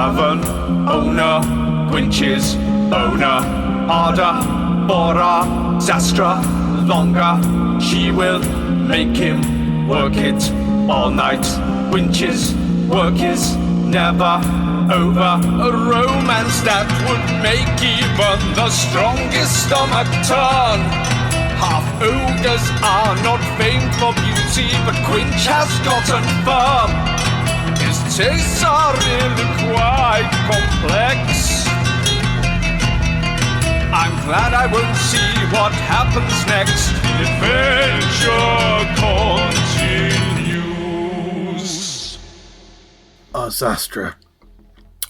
tavern owner, Quinch's owner, harder, bora, Zastra, longer. She will make him work it all night. Quinch's work is never over. A romance that would make even the strongest stomach turn. Half ogres are not famed for beauty, but Quinch has gotten firm. His tastes are really quite complex. I'm glad I won't see what happens next. The adventure continues. Zastra,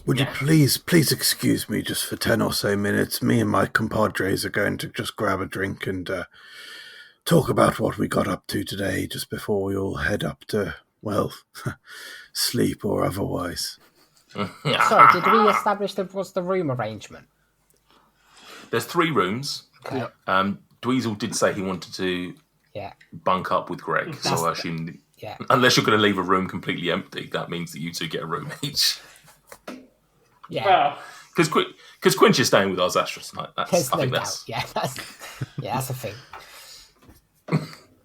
would you please excuse me just for 10 or so minutes? Me and my compadres are going to just grab a drink and talk about what we got up to today just before we all head up to, well, sleep or otherwise. Sorry, did we establish what's the room arrangement? There's 3 rooms. Okay. Dweezil did say he wanted to bunk up with Greg, so I assume unless you're going to leave a room completely empty, that means that you two get a room each. Yeah. Because Quinch is staying with us, Zastra tonight. There's no doubt. Yeah, that's a thing.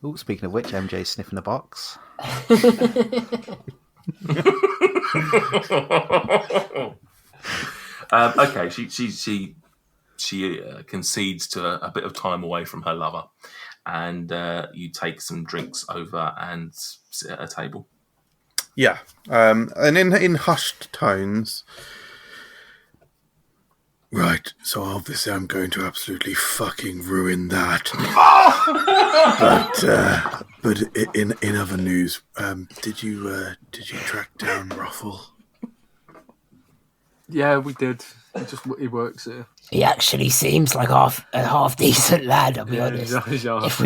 Oh, speaking of which, MJ's sniffing the box. Okay, she concedes to a bit of time away from her lover, and you take some drinks over and sit at a table. Yeah, and in hushed tones. Right, so obviously I'm going to absolutely fucking ruin that. But in other news, did you track down Ruffle? Yeah, we did. He works here. He actually seems like a half decent lad, I'll be honest. If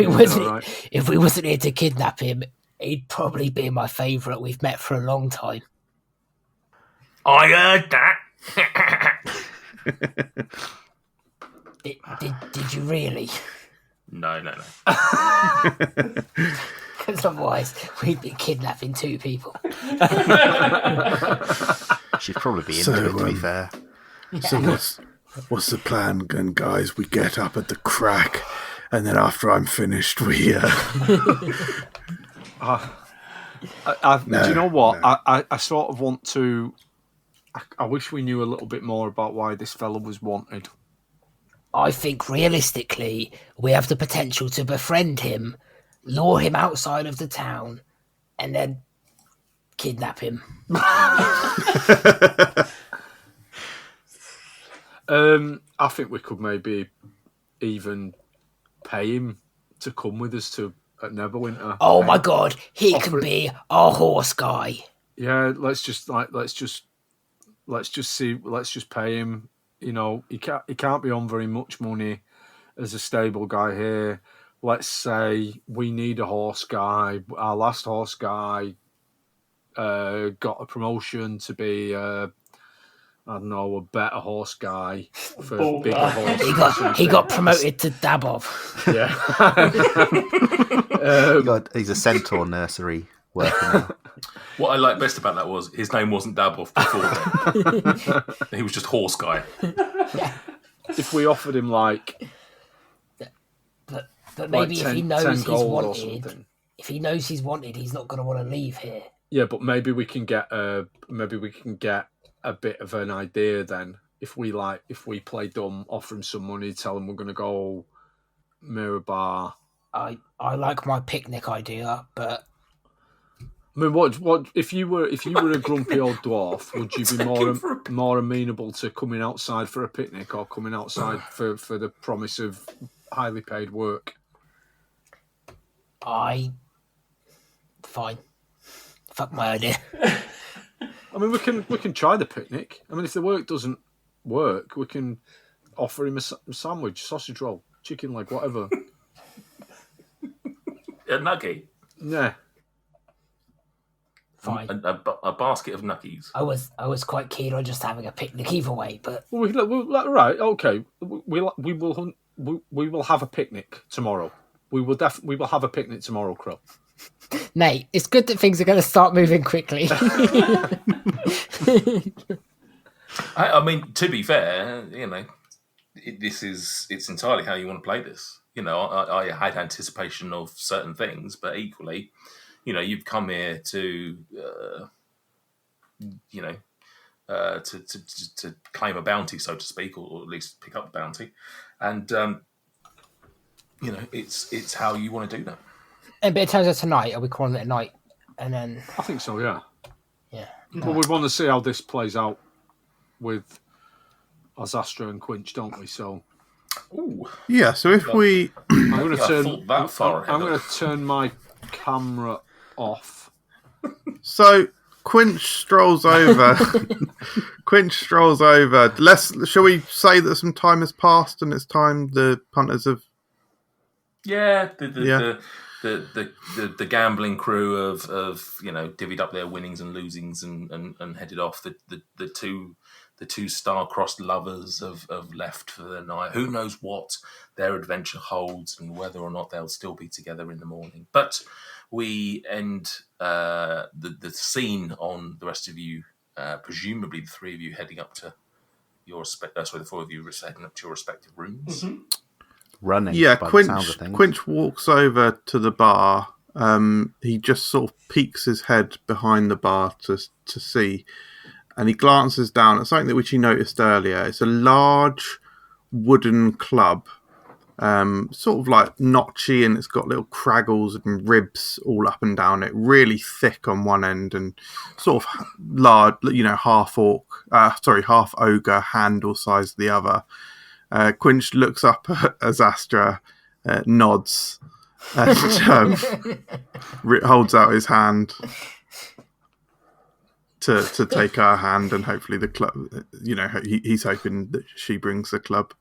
we wasn't here to kidnap him, he'd probably be my favourite. We've met for a long time. I heard that. Did you really? No. Because otherwise, we'd be kidnapping 2 people. She'd probably be into it, to be fair. So what's the plan, guys? We get up at the crack, and then after I'm finished, we... Do you know what? No. I sort of want to... I wish we knew a little bit more about why this fella was wanted. I think realistically, we have the potential to befriend him, lure him outside of the town, and then kidnap him. I think we could maybe even pay him to come with us to Neverwinter. Oh my god, he can be our horse guy. Yeah, let's just pay him. You know, he can't be on very much money as a stable guy here. Let's say we need a horse guy. Our last horse guy got a promotion to be a better horse guy for bigger horses. He got promoted to Dabov. Yeah. He's a centaur nursery worker now. What I liked best about that was his name wasn't Dabov before then. He was just horse guy. Yeah. If we offered him but maybe if he knows he's wanted, he's not going to want to leave here. Yeah, but maybe we can get a bit of an idea then. If we play dumb, offer him some money, tell him we're going to go Mirabar. I like my picnic idea, but I mean, what if you were a grumpy old dwarf? Would you be more amenable to coming outside for a picnic or coming outside for the promise of highly paid work? Fine. Fuck my idea. I mean, we can try the picnic. I mean, if the work doesn't work, we can offer him a sandwich, sausage roll, chicken leg, whatever. A nugget. Yeah. Fine. A basket of nuggies. I was quite keen on just having a picnic either way, but right, okay. We will have a picnic tomorrow. We will have a picnic tomorrow, Krill. Mate, it's good that things are going to start moving quickly. I mean, to be fair, it's entirely how you want to play this. I had anticipation of certain things, but equally, you've come here to, to claim a bounty, so to speak, or at least pick up the bounty, and it's how you want to do that. But in terms of tonight, are we calling it a night? And then I think so, yeah. Yeah. But we want to see how this plays out with Azastra and Quinch, don't we? So, yeah. So if we, I'm going to turn that far ahead. I'm going to turn my camera off. So Quinch strolls over. Shall we say that some time has passed and it's time the punters have? Yeah, the gambling crew of divvied up their winnings and losings and headed off. The two star-crossed lovers have left for the night. Who knows what their adventure holds and whether or not they'll still be together in the morning. But we end the scene on the rest of you, presumably the three of you heading up to the four of you heading up to your respective rooms. Mm-hmm. Running. Yeah, Quinch walks over to the bar. He just sort of peeks his head behind the bar to see, and he glances down at something which he noticed earlier. It's a large wooden club, sort of like notchy, and it's got little craggles and ribs all up and down it. Really thick on one end, and sort of large, half ogre handle size the other. Quinch looks up at Azastra, nods, and holds out his hand to take her hand, and hopefully the club. He's hoping that she brings the club.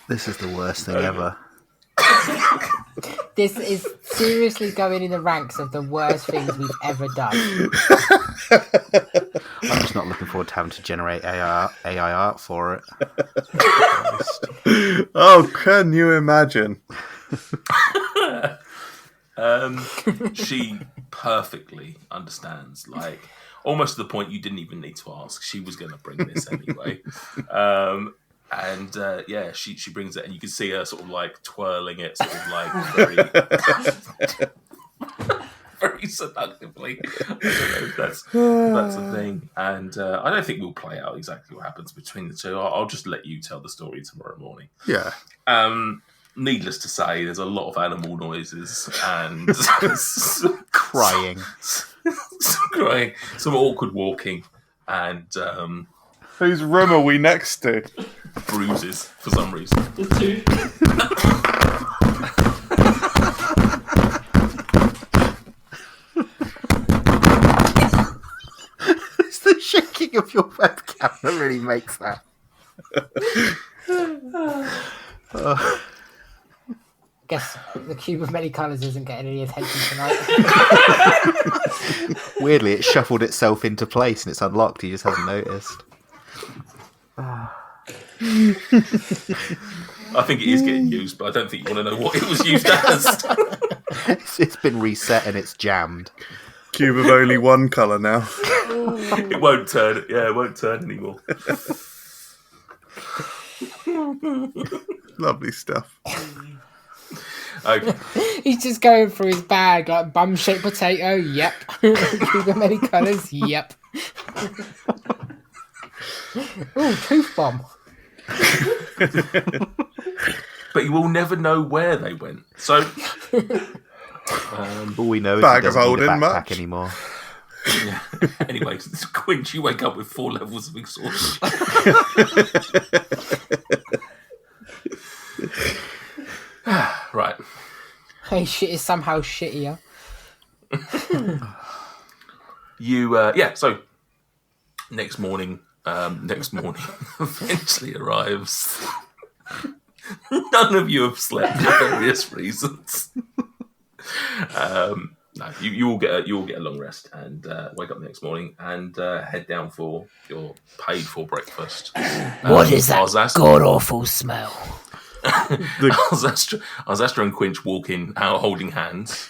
This is the worst thing ever. this is seriously going in the ranks of the worst things we've ever done. I'm just not looking forward to having to generate AI art for it. Oh, can you imagine? She perfectly understands, almost to the point you didn't even need to ask. She was going to bring this anyway. She brings it, and you can see her sort of twirling it, sort of very, very seductively. I don't know if that's a thing, and I don't think we'll play out exactly what happens between the two. I'll just let you tell the story tomorrow morning. Yeah. Needless to say, there's a lot of animal noises and crying, some awkward walking, and whose room are we next to? Bruises for some reason. The two. It's the shaking of your webcam that really makes that. Guess the cube of many colours isn't getting any attention tonight. Weirdly, it shuffled itself into place and it's unlocked. He just hasn't noticed. I think it is getting used, but I don't think you want to know what it was used as. It's been reset and it's jammed. Cube of only one colour now. It won't turn. Yeah, it won't turn anymore. Lovely stuff. Okay. He's just going through his bag like bum-shaped potato. Yep. Cube of many colours. Yep. Ooh, tooth bomb. But you will never know where they went. So, all we know is bag he of doesn't holding need a backpack much anymore. yeah. Anyway, Quinch, you wake up with 4 levels of exhaustion. Right. Hey, shit is somehow shittier. So next morning eventually arrives. None of you have slept for various reasons. No, you will get a long rest and wake up the next morning and head down for your paid for breakfast. What is that god awful smell? Alzastra and Quinch walk in out holding hands.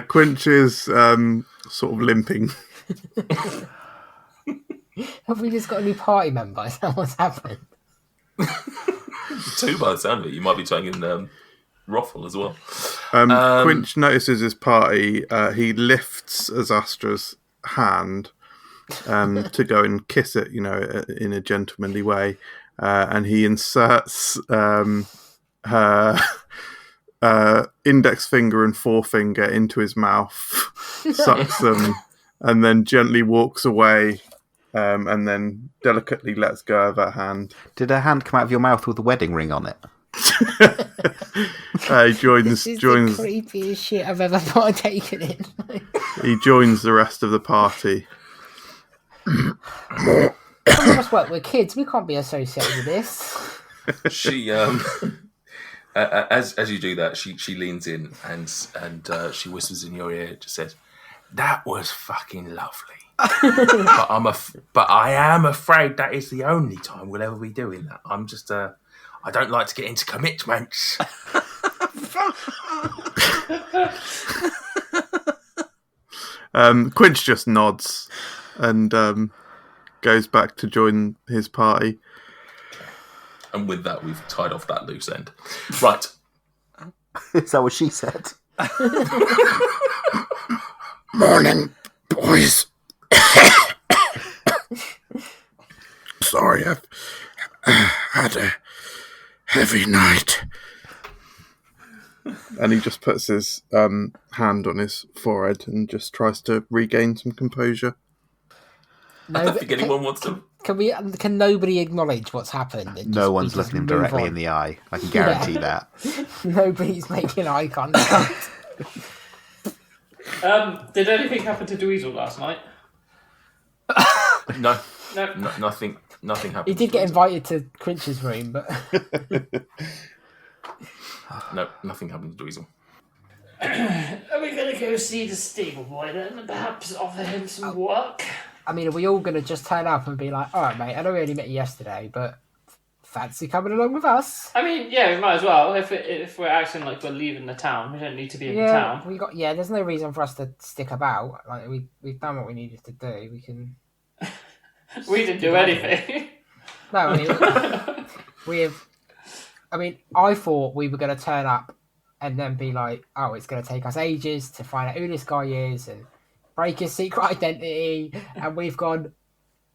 Quinch is sort of limping. Have we just got a new party member? Is that what's happened? Two by the sound of it. You might be taking Roffle as well. Quinch notices his party. He lifts Azastra's hand to go and kiss it, in a gentlemanly way. And he inserts her index finger and forefinger into his mouth, sucks them, and then gently walks away, and then delicately lets go of her hand. Did her hand come out of your mouth with a wedding ring on it? He joins. This is the creepiest shit I've ever partaken in. He joins the rest of the party. Some of us work with kids. We can't be associated with this. She, as you do that, she leans in and she whispers in your ear. Just says, "That was fucking lovely." but I am afraid that is the only time we'll ever be doing that. I'm just I don't like to get into commitments. Quinch just nods and goes back to join his party. And with that, we've tied off that loose end. Right. Is that what she said? Morning, boys. Sorry, I've had a heavy night. And he just puts his hand on his forehead and just tries to regain some composure. I don't think anyone wants to. Can nobody acknowledge what's happened? No one's looking him directly in the eye. I can guarantee that. Nobody's making eye contact. Did anything happen to Dweezil last night? No, nothing happened. He did get invited to Quinch's room, but no, nothing happened to Dweezil. Are we going to go see the stable boy then and perhaps offer him some work? I mean, are we all going to just turn up and be like, all right, mate, I know we only met you yesterday, but fancy coming along with us? I mean, yeah, we might as well. If we're acting like we're leaving the town, we don't need to be in the town. There's no reason for us to stick about. Like we've done what we needed to do. We can. We didn't do anything. No, I mean, I thought we were going to turn up and then be like, oh, it's going to take us ages to find out who this guy is and break his secret identity. And we've gone,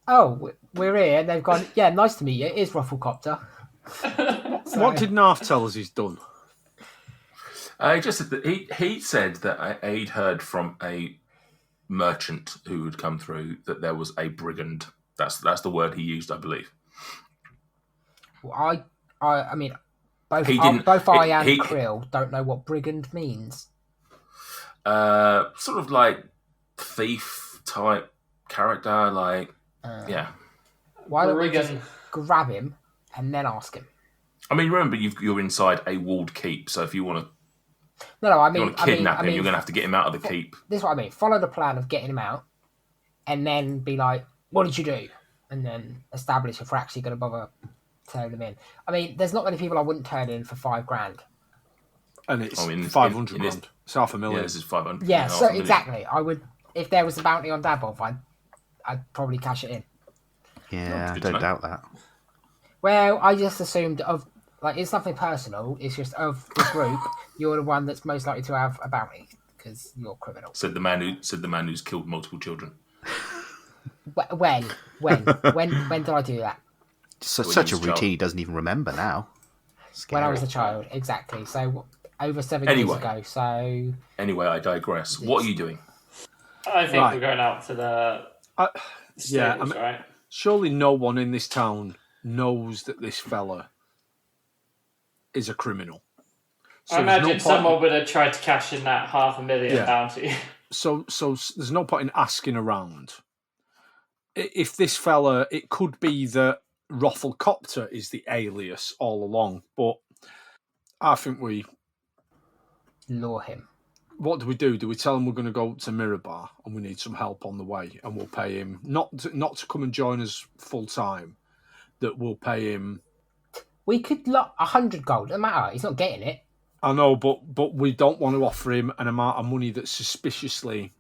oh, we're here. And they've gone, yeah, nice to meet you. It is Roflcopter. What did Narf tell us he's done? Just said that he said that he'd heard from a merchant who had come through that there was a brigand. That's the word he used, I believe. Well, I mean, both I and Krill don't know what brigand means. Sort of like thief type character, like yeah. Why don't we just grab him and then ask him? I mean, remember you're inside a walled keep, so if you want to, I mean, you want to kidnap him, you're going to have to get him out of the keep. This is what I mean. Follow the plan of getting him out, and then be like, "What did you do?" And then establish if we're actually going to bother turning him in. I mean, there's not many people I wouldn't turn in for $5,000. And it's 500 grand. It's $500,000. Yeah, this is 500. Yeah, so exactly. I would, if there was a bounty on Dabov, I'd probably cash it in. Yeah, I don't doubt that. Well, I just assumed it's nothing personal. It's just of the group, you're the one that's most likely to have a bounty because you're criminal. Said the man who's killed multiple children. When did I do that? Such a routine he doesn't even remember now. When I was a child, exactly. So over 7 years ago. So anyway, I digress. What are you doing? I think we're going out to the stables, right? Surely no one in this town knows that this fella is a criminal. So I imagine someone would have tried to cash in that $500,000 bounty. So there's no point in asking around. If this fella, it could be that Roflcopter is the alias all along, but I think we lure him. What do? Do we tell him we're going to go to Mirabar and we need some help on the way, and we'll pay him not to come and join us full time, that we'll pay him We could lock 100 gold. Doesn't matter. He's not getting it. I know, but we don't want to offer him an amount of money that's suspiciously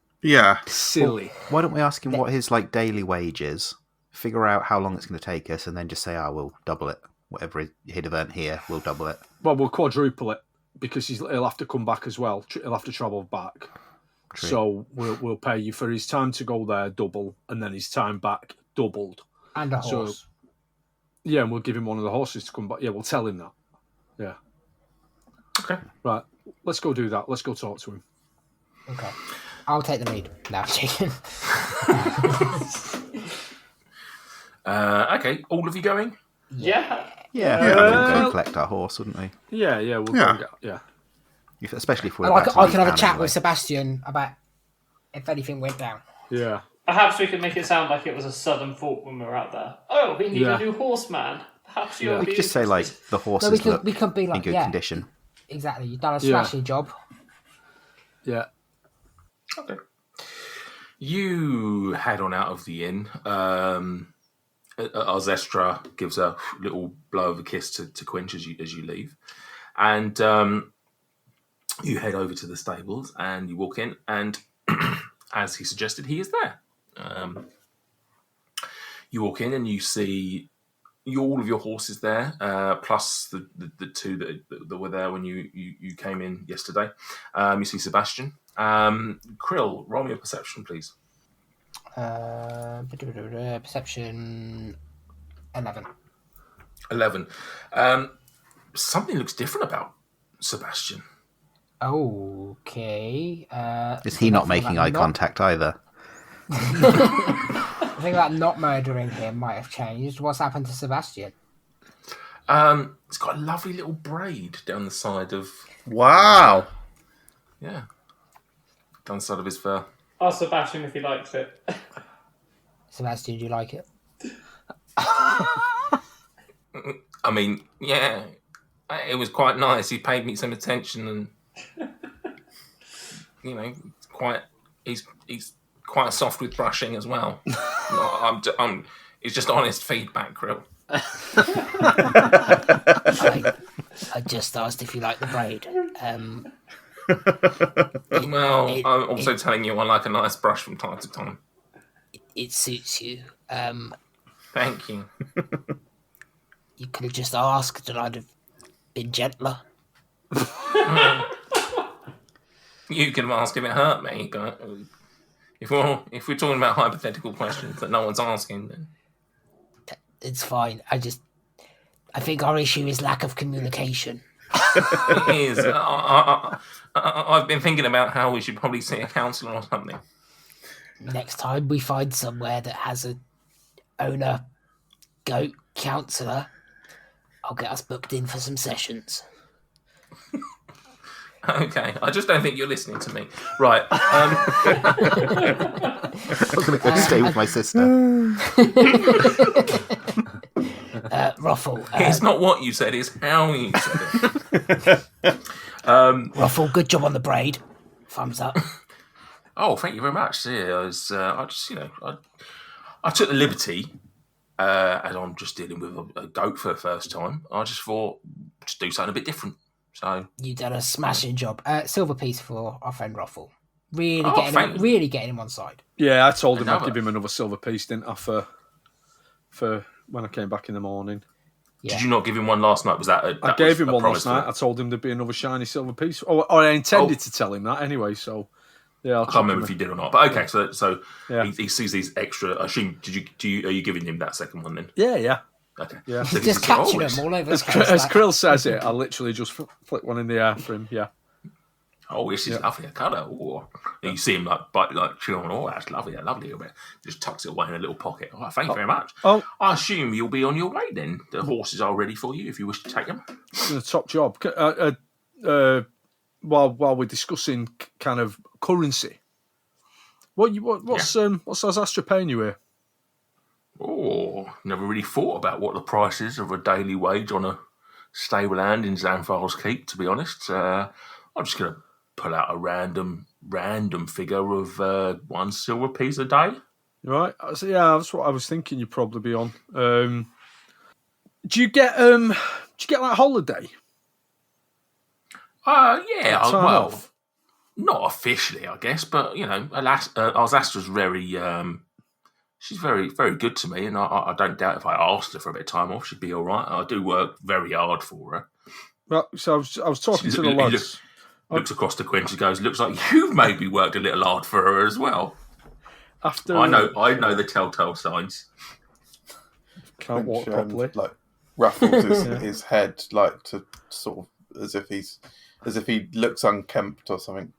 silly. Why don't we ask him what his daily wage is? Figure out how long it's going to take us, and then just say, we'll double it. Whatever he'd have earned here, we'll double it. Well, we'll quadruple it because he'll have to come back as well. He'll have to travel back. True. So we'll pay you for his time to go there double, and then his time back doubled. And a horse. So, yeah, and we'll give him one of the horses to come back. Yeah, we'll tell him that. Yeah. Okay. Right. Let's go do that. Let's go talk to him. Okay. I'll take the lead. No, chicken. Okay. All of you going? Yeah. Yeah, we'll go collect our horse, wouldn't we? Yeah, we'll go get, especially if we're I can have a chat with Sebastian about if anything went down. Yeah. Perhaps we could make it sound like it was a sudden thought when we were out there. Oh, we need a new horseman. Perhaps you'll we could just say the horses we could be like, in good condition. Exactly. You've done a smashing job. Yeah. Okay. You head on out of the inn. Arzestra gives a little blow of a kiss to Quinch as you leave, and you head over to the stables and you walk in, and as he suggested, he is there. You walk in and you see all of your horses there, plus the two that were there when you came in yesterday. You see Sebastian. Krill, roll me a perception, please. Perception 11. 11. Something looks different about Sebastian. Okay. Is he not making eye contact either? I think that not murdering him might have changed. What's happened to Sebastian? It's got a lovely little braid down the side of... Wow. Yeah. Down the side of his fur. Ask Sebastian if he likes it. Sebastian, do you like it? I mean, yeah, it was quite nice. He paid me some attention, and he's quite soft with brushing as well. It's just honest feedback, Krill. I just asked if you like the braid. I'm also telling you I like a nice brush from time to time. It suits you. Thank you. You could have just asked and I'd have been gentler. You could have asked if it hurt me, but if we're talking about hypothetical questions that no one's asking, then it's fine. I think our issue is lack of communication. It is. I've been thinking about how we should probably see a counsellor or something. Next time we find somewhere that has a owner goat counsellor, I'll get us booked in for some sessions. Okay, I just don't think you're listening to me. Right. I'm going to go stay with my sister. Ruffle. It's not what you said, it's how you said it. Ruffle, good job on the braid. Thumbs up. Oh, thank you very much. Yeah, I took the liberty, as I'm just dealing with a goat for the first time. I just thought, just do something a bit different. So you done a smashing job. Silver piece for our friend Ruffle. Really getting him on side. Yeah, I told him I'd give him another silver piece, didn't I, for when I came back in the morning. Yeah. Did you not give him one last night? I gave him one last night. I told him there'd be another shiny silver piece. Or I intended to tell him that anyway, so... Yeah, I can't remember if you did or not, but okay. So yeah. he sees these extra. I assume. Are you giving him that second one then? Yeah. Okay. Yeah. He's just catching them all over. As Krill says it, I literally just flick one in the air for him. Yeah. Oh, this is lovely colour. Oh. You see him chewing on. Oh, that's lovely. Lovely. Just tucks it away in a little pocket. Oh, thank you very much. Oh, I assume you'll be on your way then. The horses are ready for you if you wish to take them. It's a top job. While we're discussing kind of currency, what's Arzestra paying you here? Oh, never really thought about what the price is of a daily wage on a stable hand in Zanfar's Keep. To be honest, I'm just going to pull out a random figure of 1 silver piece a day. Right. So, yeah, that's what I was thinking. You'd probably be on. Do you get you get like holiday? Yeah. Time Well, off? not officially, I guess, but Alsastra's very. She's very, very good to me, and I don't doubt if I asked her for a bit of time off, she'd be all right. I do work very hard for her. Well, so I was talking to the lads. Looks across the Quinch and goes, "Looks like you've maybe worked a little hard for her as well." After I know the telltale signs. Can't walk Quinch, properly. like ruffles his head, like to sort of as if he looks unkempt or something.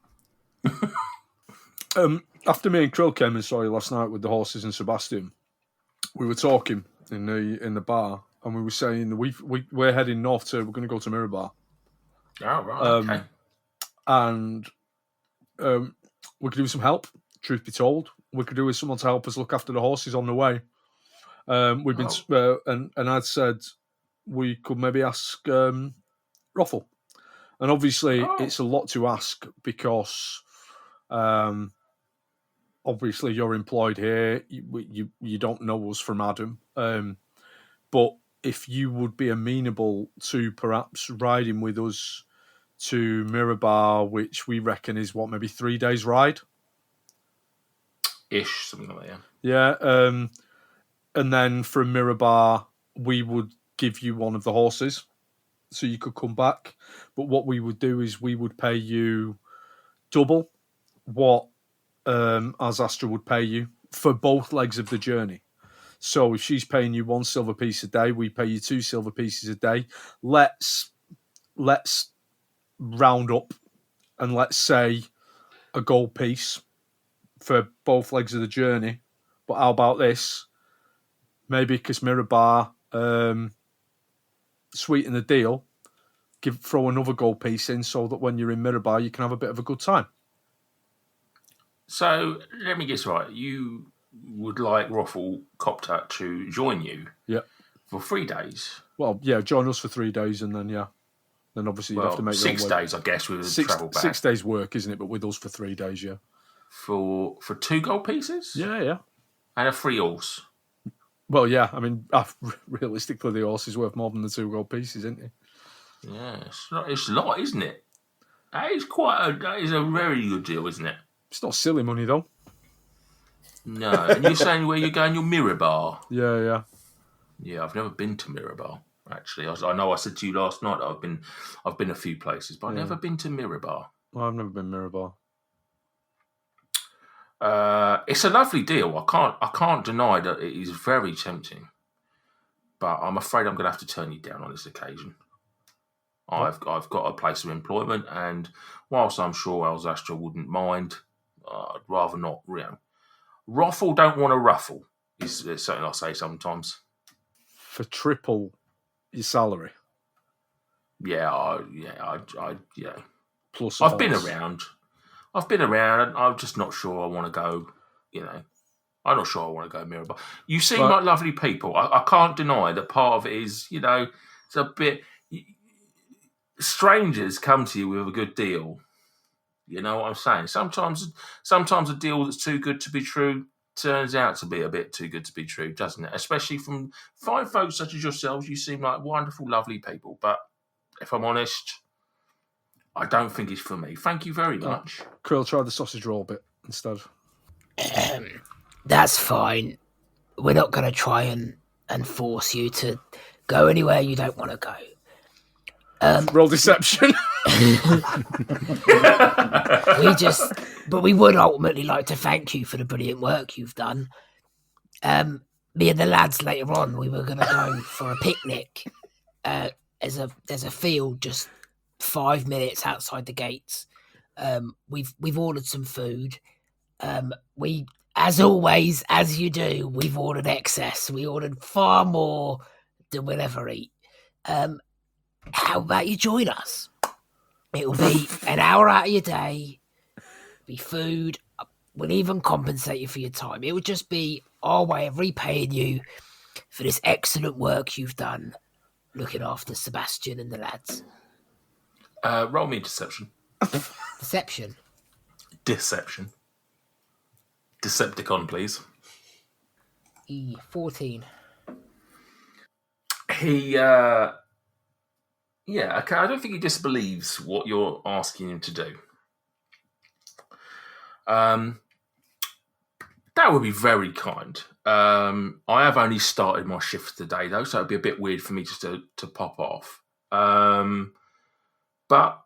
After me and Krill came and saw you last night with the horses and Sebastian, we were talking in the bar, and we were saying we're heading north to. We're going to go to Mirabar. Oh right, okay. And we could do some help. Truth be told, we could do with someone to help us look after the horses on the way. We've been and I'd said we could maybe ask Roffle, and obviously it's a lot to ask because obviously you're employed here. You don't know us from Adam, but if you would be amenable to perhaps riding with us to Mirabar, which we reckon is maybe 3 days ride, ish, something like that. Yeah. And then from Mirabar, we would give you one of the horses, so you could come back. But what we would do is we would pay you double what Alsastra would pay you for both legs of the journey. So if she's paying you 1 silver piece a day, we pay you 2 silver pieces a day. Let's round up and let's say a gold piece for both legs of the journey. But how about this? Maybe because Mirabar sweeten the deal, throw another gold piece in so that when you're in Mirabar, you can have a bit of a good time. So let me guess right. You would like Roflcopter to join you for 3 days? Well, yeah, join us for 3 days and then, Then obviously you'd have to make 6 days, I guess, we would travel back. 6 days work, isn't it? But with us for 3 days, yeah. For 2 gold pieces? Yeah. And a free horse? Well, yeah. I mean, realistically, the horse is worth more than the 2 gold pieces, isn't it? Yeah, it's a lot, isn't it? That is a very good deal, isn't it? It's not silly money, though. No, and you're saying where you're going, you're Mirabar? Yeah. Yeah, I've never been to Mirabar, actually. I know I said to you last night I've been a few places, but I've never been to Mirabar. Well, I've never been Mirabar. It's a lovely deal. I can't deny that it is very tempting, but I'm afraid I'm going to have to turn you down on this occasion. I've got a place of employment, and whilst I'm sure Alsastra wouldn't mind, I'd rather not. Ruffle don't want to ruffle. Is something I say sometimes. For triple your salary. Yeah. Plus, I've been around. And I'm just not sure I want to go. I'm not sure I want to go Mirabar. You seem like lovely people. I can't deny that part of it is, it's a bit. Strangers come to you with a good deal. You know what I'm saying? Sometimes a deal that's too good to be true turns out to be a bit too good to be true, doesn't it? Especially from fine folks such as yourselves. You seem like wonderful, lovely people. But if I'm honest, I don't think it's for me. Thank you very much. Krill, try the sausage roll bit instead. That's fine. We're not going to try and force you to go anywhere you don't want to go. Roll deception. But we would ultimately like to thank you for the brilliant work you've done. Me and the lads later on, we were going to go for a picnic. There's a field just 5 minutes outside the gates. We've ordered some food. We, as always, as you do, we've ordered excess. We ordered far more than we'll ever eat. How about you join us? It'll be an hour out of your day, be food. We'll even compensate you for your time. It would just be our way of repaying you for this excellent work you've done looking after Sebastian and the lads. Roll me deception. Deception. Decepticon, please. 14. Yeah, okay. I don't think he disbelieves what you're asking him to do. That would be very kind. I have only started my shift today, though, so it'd be a bit weird for me just to pop off. But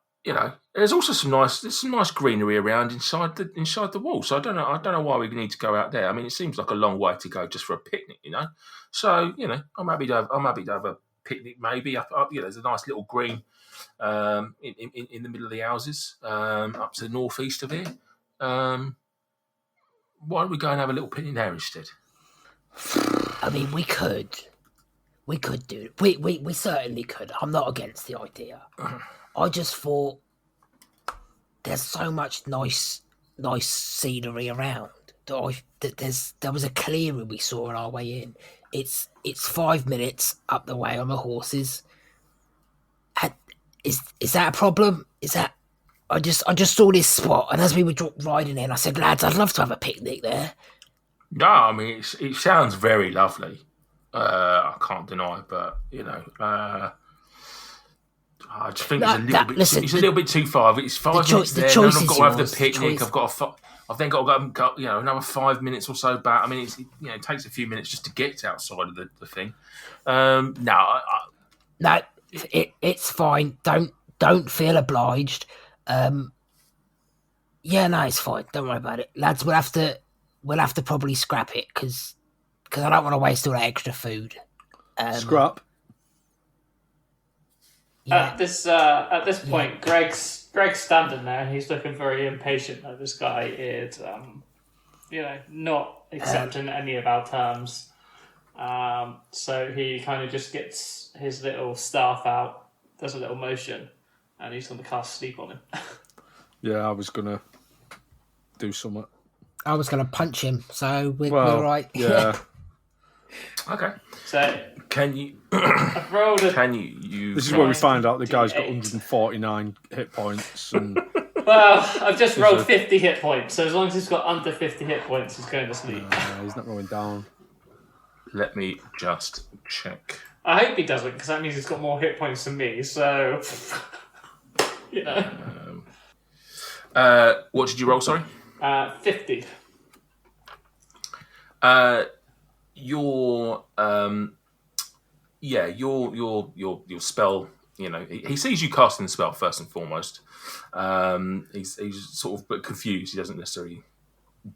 there's also some nice greenery around inside the wall. So I don't know why we need to go out there. I mean, it seems like a long way to go just for a picnic, So I'm happy to have a picnic. Maybe up there's a nice little green in the middle of the houses up to the northeast of here. Why don't we go and have a little picnic there instead? I mean, we could do it. We certainly could. I'm not against the idea. I just thought there's so much nice scenery around. There was a clearing we saw on our way in. It's 5 minutes up the way on the horses. Is that a problem? Is that I just saw this spot, and as we were riding in, I said, "Lads, I'd love to have a picnic there." No, I mean it sounds very lovely. I can't deny, but I just think it's a little bit too far. It's 5 minutes there, and then I've got to have the picnic. I've then got to go another 5 minutes or so back. I mean, it takes a few minutes just to get outside of the thing. No, it's fine. Don't feel obliged. Yeah, no, it's fine. Don't worry about it, lads. We'll have to probably scrap it because I don't want to waste all that extra food. Scrap. Yeah. At this point, Greg's standing there and he's looking very impatient that this guy is, not accepting any of our terms. So he kind of just gets his little staff out, does a little motion, and he's going to cast sleep on him. Yeah, I was gonna do something. I was going to punch him, so we're right. Yeah. Okay. So can you? I've rolled a... Can you? This is where we find out the guy's got 149 hit points. And Well, I've just rolled 50 hit points, so as long as he's got under 50 hit points, he's going to sleep. he's not going down. Let me just check. I hope he doesn't, because that means he's got more hit points than me, so... What did you roll? Sorry. 50. Your spell. He sees you casting the spell first and foremost. He's sort of but confused. He doesn't necessarily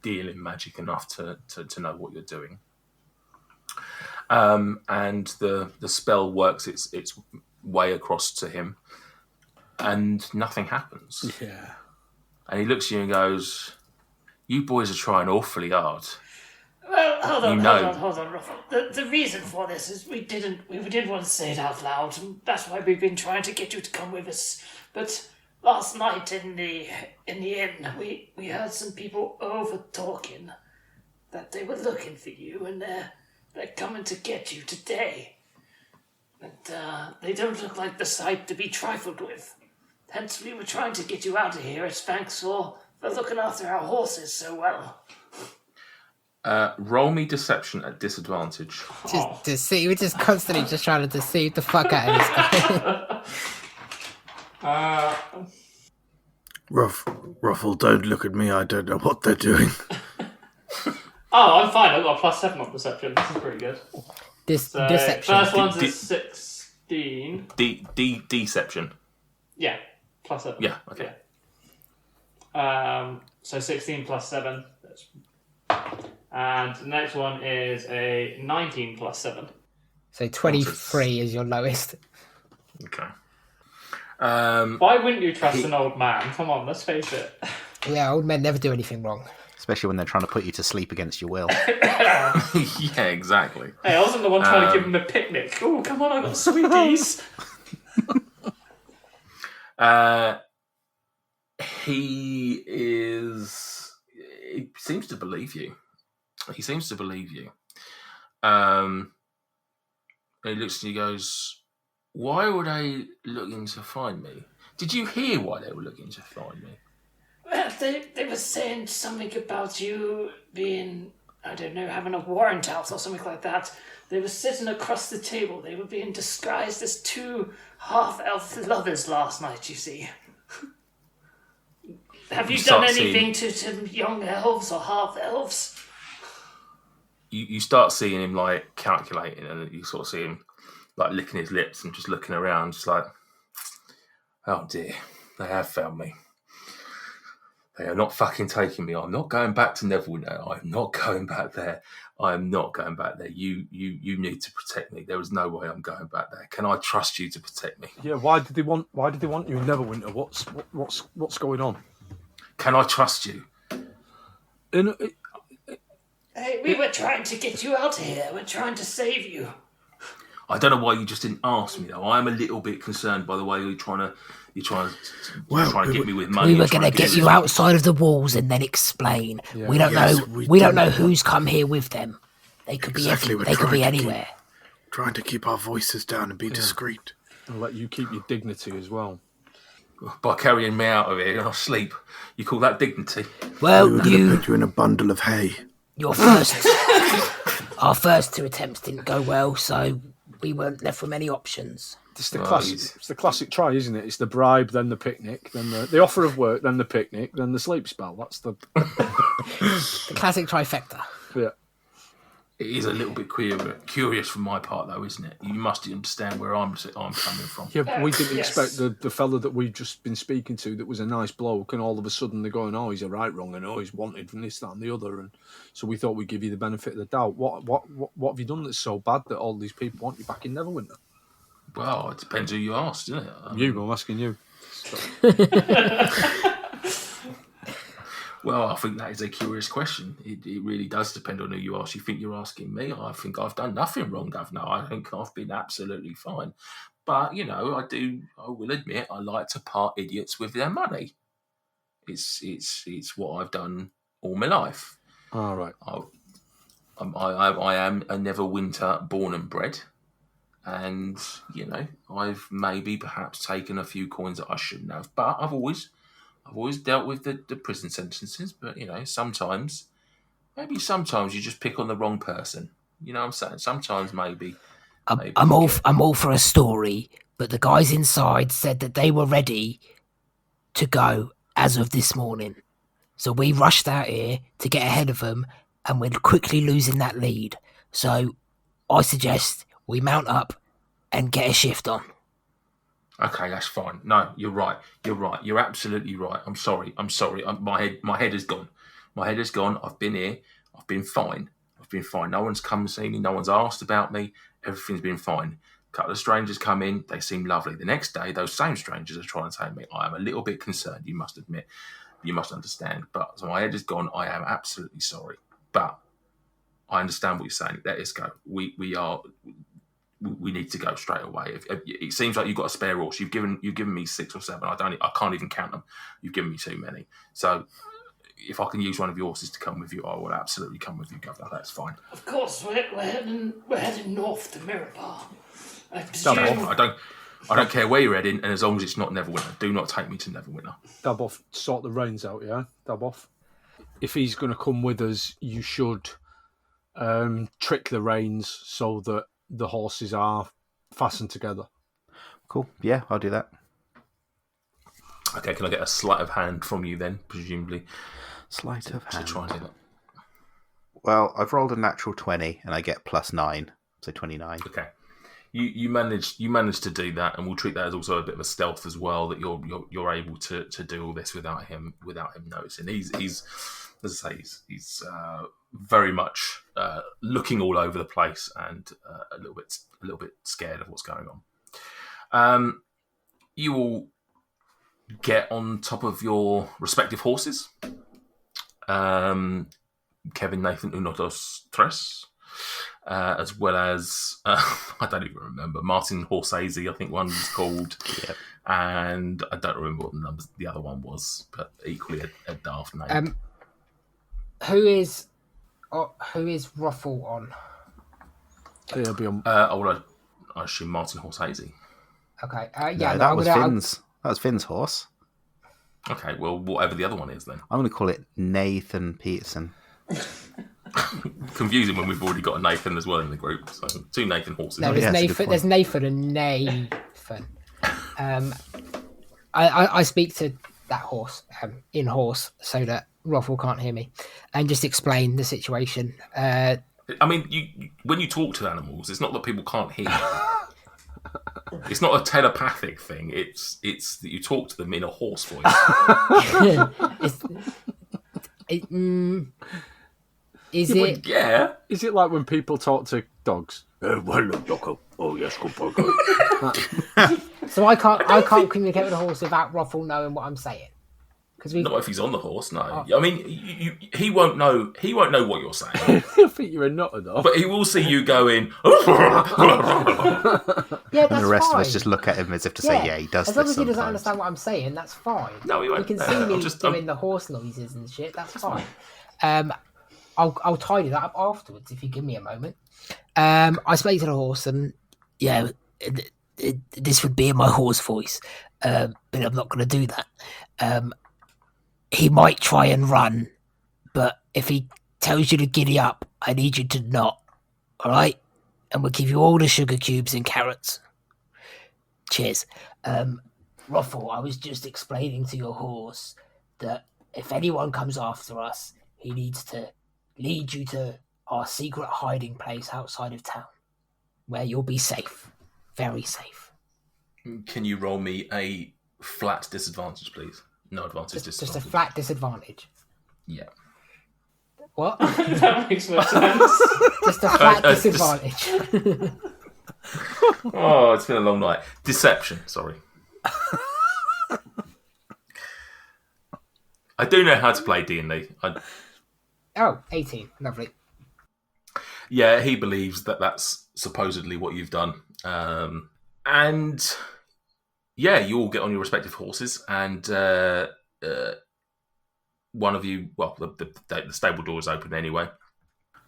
deal in magic enough to know what you're doing. And the spell works its way across to him, and nothing happens. Yeah. And he looks at you and goes, "You boys are trying awfully hard." Well, hold on, Ruffle. The reason for this is we didn't want to say it out loud, and that's why we've been trying to get you to come with us. But last night in the inn, we heard some people over talking that they were looking for you, and they're coming to get you today. And they don't look like the sight to be trifled with. Hence, we were trying to get you out of here as thanks for looking after our horses so well. Roll me deception at disadvantage. Just deceive. We're just constantly just trying to deceive the fuck out of this guy. Ruffle, don't look at me. I don't know what they're doing. Oh, I'm fine. I've got a +7 on deception. This is pretty good. Deception. First one's a 16. Deception. Yeah, +7. Yeah. Okay. Yeah. So 16 +7. And the next one is a 19 +7. So 23 is your lowest. Okay. Why wouldn't you trust an old man? Come on, let's face it. Yeah, old men never do anything wrong. Especially when they're trying to put you to sleep against your will. Yeah, exactly. Hey, I wasn't the one trying to give him a picnic. Oh, come on, I've got sweeties. He seems to believe you. He looks at you and goes, "Why were they looking to find me? Did you hear why they were looking to find me?" Well, they were saying something about you being I don't know, having a warrant out or something like that. They were sitting across the table. They were being disguised as two half-elf lovers last night, you see. Have you done anything to young elves or half-elves? You start seeing him, like, calculating, and you sort of see him, like, licking his lips and just looking around, just like, oh dear, they have found me. They are not fucking taking me. I'm not going back to Neverwinter. I'm not going back there. I'm not going back there. You need to protect me. There is no way I'm going back there. Can I trust you to protect me? Yeah. Why did they want you in Neverwinter? What's going on? Can I trust you? Hey, we were trying to get you out of here. We're trying to save you. I don't know why you just didn't ask me though. I'm a little bit concerned by the way you're trying to get me with money. We were going to get you outside of the walls and then explain. Yeah. We don't know. We don't know who's come here with them. They could be. They could be anywhere. Trying to keep our voices down and be discreet. And let you keep your dignity as well. By carrying me out of here in our sleep, you call that dignity? Well, we were going to put you in a bundle of hay. Our first two attempts didn't go well, so we weren't left with many options. It's the classic try, isn't it? It's the bribe, then the picnic, then the offer of work, then the picnic, then the sleep spell. That's the the classic trifecta. Yeah. It is a little bit curious from my part, though, isn't it? You must understand where I'm coming from. Yeah, but we didn't expect the fella that we've just been speaking to that was a nice bloke, and all of a sudden they're going, oh, he's a right wrong, and oh, he's wanted from this, that, and the other. And so we thought we'd give you the benefit of the doubt. What have you done that's so bad that all these people want you back in Neverwinter? Well, it depends who you ask, doesn't it? I'm asking you. Well, I think that is a curious question. It really does depend on who you ask. You think you're asking me? I think I've done nothing wrong, Governor. I think I've been absolutely fine. But, I will admit, I like to part idiots with their money. It's what I've done all my life. All right. I am a Neverwinter born and bred. And, I've maybe perhaps taken a few coins that I shouldn't have. But I've always dealt with the prison sentences, but sometimes you just pick on the wrong person. You know what I'm saying? Sometimes maybe I'm all for a story, but the guys inside said that they were ready to go as of this morning. So we rushed out here to get ahead of them, and we're quickly losing that lead. So I suggest we mount up and get a shift on. Okay, that's fine. No, you're right. You're absolutely right. I'm sorry. My head is gone. I've been here. I've been fine. No one's come to see me. No one's asked about me. Everything's been fine. A couple of strangers come in. They seem lovely. The next day, those same strangers are trying to take me. I am a little bit concerned. You must admit. You must understand. But so my head is gone. I am absolutely sorry. But I understand what you're saying. Let us go. We need to go straight away. It seems like you've got a spare horse. You've given me 6 or 7. I can't even count them. You've given me too many. So if I can use one of your horses to come with you, I will absolutely come with you, Governor. That's fine. Of course, we're heading north to Mirabar. I don't care where you're heading, and as long as it's not Neverwinter, do not take me to Neverwinter. Daboff, sort the reins out, yeah? Daboff. If he's going to come with us, you should trick the reins so that the horses are fastened together. Cool. Yeah, I'll do that. Okay, can I get a sleight of hand from you then, presumably? Sleight of hand. To try and do that. Well, I've rolled a natural 20 and I get +9, so 29. Okay. You managed to do that, and we'll treat that as also a bit of a stealth as well, that you're able to do all this without him noticing. He's as I say, he's very much looking all over the place and a little bit scared of what's going on. You all get on top of your respective horses. Kevin, Nathan, uno, dos, tres. As well as I don't even remember, Martin Horsesy, I think one was called. Yep. And I don't remember what the other one was, but equally a daft name. Who is Ruffle on? He'll be on. I assume Martin Horsesy. Okay. Yeah, that was Finn's. That was Finn's horse. Okay, well, whatever the other one is then. I'm going to call it Nathan Peterson. Confusing when we've already got a Nathan as well in the group. So 2 Nathan horses. No, there's yeah, that's a good Nathan. point. There's Nathan and Nathan. I speak to that horse in horse so that Ruffle can't hear me, and just explain the situation. I mean, you when you talk to animals, it's not that people can't hear you. It's not a telepathic thing. It's that you talk to them in a horse voice. Is it? Yeah. Is it like when people talk to dogs? Oh yes, good boy. So I can't communicate with a horse without Ruffle knowing what I'm saying. Because we Not if he's on the horse, no. I mean, he won't know. He won't know what you're saying, I think you're a nutter, though. but he will see you going. yeah, And that's the rest fine. of us just look at him as if to say, yeah, he does As long this as he doesn't sometimes. understand what I'm saying, that's fine. No, he won't. He can No, see I'll me just- doing the horse noises and shit. That's fine. I'll tidy that up afterwards if you give me a moment. I spoke to the horse, and yeah, this would be in my horse voice, but I'm not going to do that. He might try and run, but if he tells you to giddy up, I need you to not. All right, and we'll give you all the sugar cubes and carrots. Cheers. Ruffle, I was just explaining to your horse that if anyone comes after us, he needs to lead you to our secret hiding place outside of town, where you'll be safe. Very safe. Can you roll me a flat disadvantage, please? No advantage. Just a disadvantage. flat disadvantage. Yeah. What? That makes no sense. Just a flat just- disadvantage. Oh, it's been a long night. Deception. Sorry. I do know how to play D&D. Oh, 18. Lovely. Yeah, he believes that that's supposedly what you've done. And yeah, you all get on your respective horses, and one of you, well, the stable door is open anyway.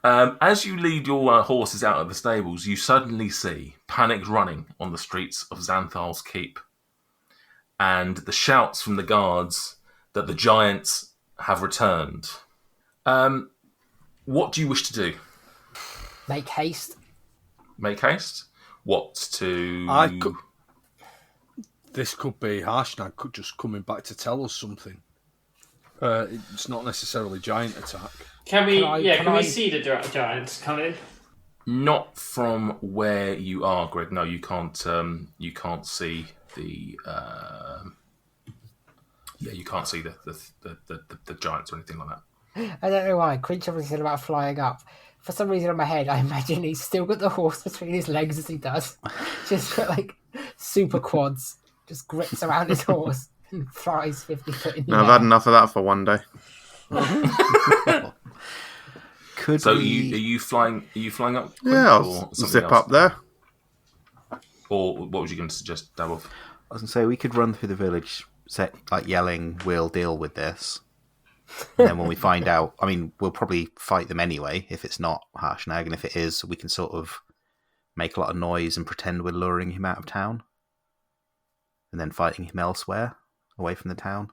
As you lead your horses out of the stables, you suddenly see panicked running on the streets of Xanthal's Keep, and the shouts from the guards that the giants have returned. What do you wish to do? Make haste. Make haste? What to... This could be Harshnag just coming back to tell us something. It's not necessarily giant attack. Can we? Can Can I- we see the giants coming? Not from where you are, Greg. No, you can't. You can't see the. You can't see the giants or anything like that. I don't know why. Quinch obviously said about flying up. For some reason in my head, I imagine he's still got the horse between his legs as he does. Just got like super quads. Just grips around his horse and flies 50 foot in the No, I've air. had enough of that for one day. Could So, we... are you flying? Are you flying up? Quinch, Yeah, or I'll something zip else? up there. Or what was you going to suggest, Davov? I was going to say, we could run through the village, like yelling, we'll deal with this. And then when we find out, I mean, we'll probably fight them anyway, if it's not Harshnag, and if it is, we can sort of make a lot of noise and pretend we're luring him out of town. And then fighting him elsewhere, away from the town.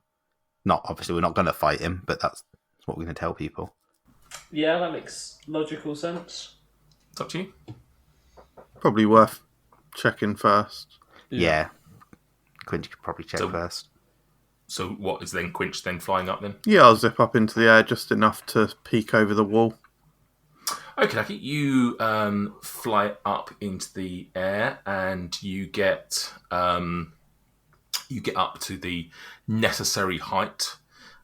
Obviously, we're not going to fight him, but that's what we're going to tell people. Yeah, that makes logical sense. It's up to you. Probably worth checking first. Yeah. Quinch could probably check So- first. So, what is then Quinch then flying up then? Yeah, I'll zip up into the air just enough to peek over the wall. Okay, you fly up into the air and you get up to the necessary height.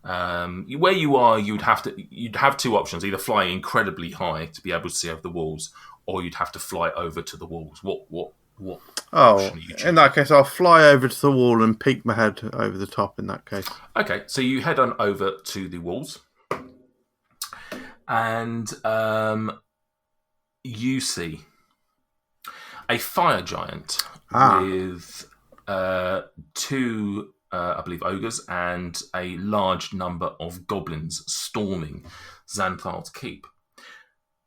Where you are, you'd have two options: either fly incredibly high to be able to see over the walls, or you'd have to fly over to the walls. What? Oh, option are you choosing? in that case, I'll fly over to the wall and peek my head over the top in that case. Okay, so you head on over to the walls, and you see a fire giant with two, I believe, ogres and a large number of goblins storming Xanthal's Keep.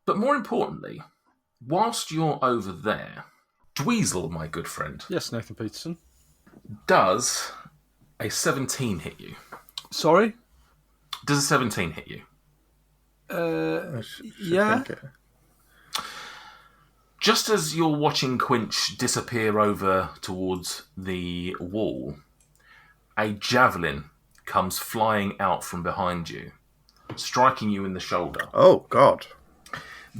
But more importantly, whilst you're over there, Dweezil, my good friend, Yes, Nathan Peterson. does a 17 hit you? Sorry? Does a 17 hit you? Yeah. think it. Just as you're watching Quinch disappear over towards the wall, a javelin comes flying out from behind you, striking you in the shoulder, Oh, God.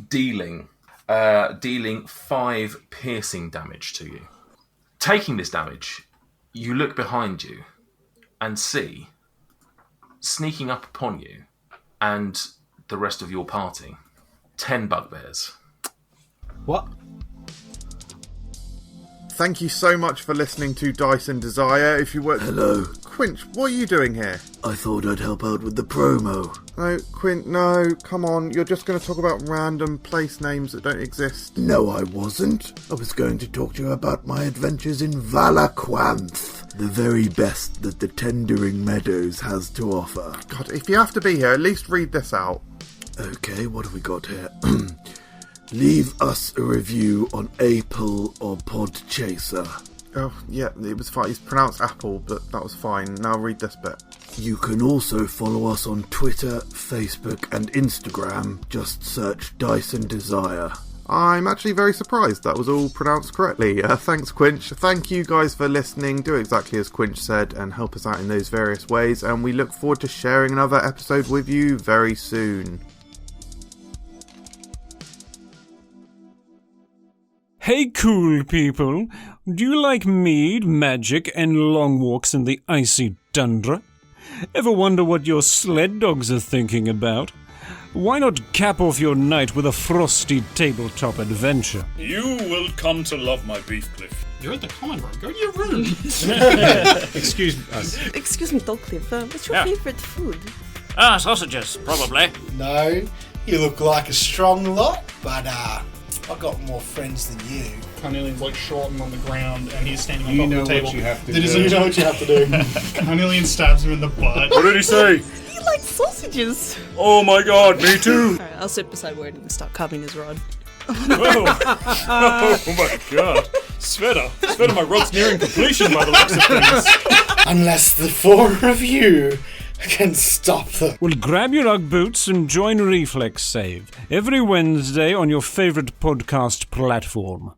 dealing 5 piercing damage to you. Taking this damage, you look behind you and see, sneaking up upon you and the rest of your party, 10 bugbears. What? Thank you so much for listening to Dice and Desire. If you were... Hello. Quinch, what are you doing here? I thought I'd help out with the promo. No, Quint, no, come on. You're just going to talk about random place names that don't exist. No, I wasn't. I was going to talk to you about my adventures in Valaquanth, the very best that the Tendering Meadows has to offer. God, if you have to be here, at least read this out. Okay, what have we got here? Leave us a review on Apple or Podchaser. Oh, yeah, it was fine. It's pronounced Apple, but that was fine. Now read this bit. You can also follow us on Twitter, Facebook and Instagram. Just search Dice and Desire. I'm actually very surprised that was all pronounced correctly. Thanks, Quinch. Thank you guys for listening. Do exactly as Quinch said and help us out in those various ways. And we look forward to sharing another episode with you very soon. Hey, cool people. Do you like mead, magic, and long walks in the icy tundra? Ever wonder what your sled dogs are thinking about? Why not cap off your night with a frosty tabletop adventure? You will come to love my beef cliff. You're at the common room. Go to your room. Excuse us. Excuse me, Dolcliffe. What's your favourite food? Sausages, probably. No, you look like a strong lot, but I've got more friends than you. Carnelian's like shortened on the ground and he's standing on You top know of the table. what you have to You do. know what you have to do. Carnelian stabs him in the butt. What did he say? He likes sausages. Oh my god, me too. Alright, I'll sit beside Word and start carving his rod. Oh my god. Sveta, my rod's nearing completion by the looks of things. Unless the four of you can stop them. Well, grab your Ugg boots and join Reflex Save every Wednesday on your favourite podcast platform.